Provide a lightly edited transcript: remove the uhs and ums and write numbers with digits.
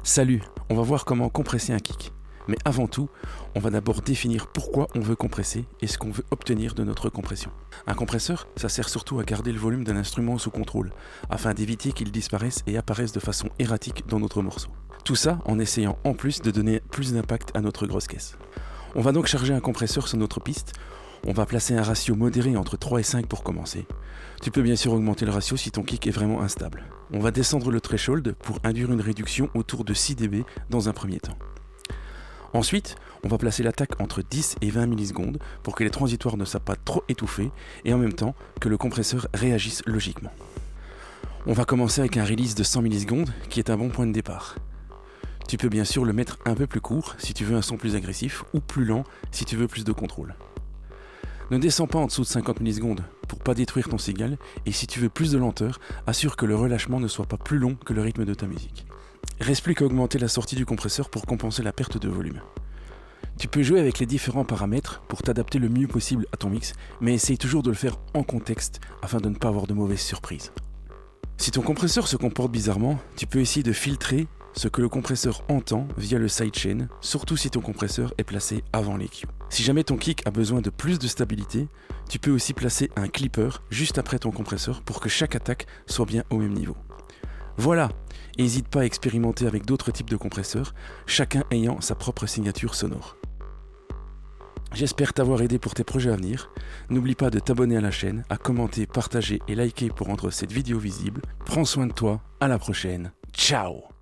Salut, on va voir comment compresser un kick. Mais avant tout, on va d'abord définir pourquoi on veut compresser et ce qu'on veut obtenir de notre compression. Un compresseur, ça sert surtout à garder le volume d'un instrument sous contrôle, afin d'éviter qu'il disparaisse et apparaisse de façon erratique dans notre morceau. Tout ça en essayant en plus de donner plus d'impact à notre grosse caisse. On va donc charger un compresseur sur notre piste. On va placer un ratio modéré entre 3 et 5 pour commencer. Tu peux bien sûr augmenter le ratio si ton kick est vraiment instable. On va descendre le threshold pour induire une réduction autour de 6 dB dans un premier temps. Ensuite, on va placer l'attaque entre 10 et 20 millisecondes pour que les transitoires ne soient pas trop étouffés et en même temps que le compresseur réagisse logiquement. On va commencer avec un release de 100 millisecondes qui est un bon point de départ. Tu peux bien sûr le mettre un peu plus court si tu veux un son plus agressif ou plus lent si tu veux plus de contrôle. Ne descends pas en dessous de 50 millisecondes pour pas détruire ton signal et si tu veux plus de lenteur, assure que le relâchement ne soit pas plus long que le rythme de ta musique. Reste plus qu'à augmenter la sortie du compresseur pour compenser la perte de volume. Tu peux jouer avec les différents paramètres pour t'adapter le mieux possible à ton mix, mais essaye toujours de le faire en contexte afin de ne pas avoir de mauvaises surprises. Si ton compresseur se comporte bizarrement, tu peux essayer de filtrer ce que le compresseur entend via le sidechain, surtout si ton compresseur est placé avant l'EQ. Si jamais ton kick a besoin de plus de stabilité, tu peux aussi placer un clipper juste après ton compresseur pour que chaque attaque soit bien au même niveau. Voilà, n'hésite pas à expérimenter avec d'autres types de compresseurs, chacun ayant sa propre signature sonore. J'espère t'avoir aidé pour tes projets à venir. N'oublie pas de t'abonner à la chaîne, à commenter, partager et liker pour rendre cette vidéo visible. Prends soin de toi, à la prochaine. Ciao!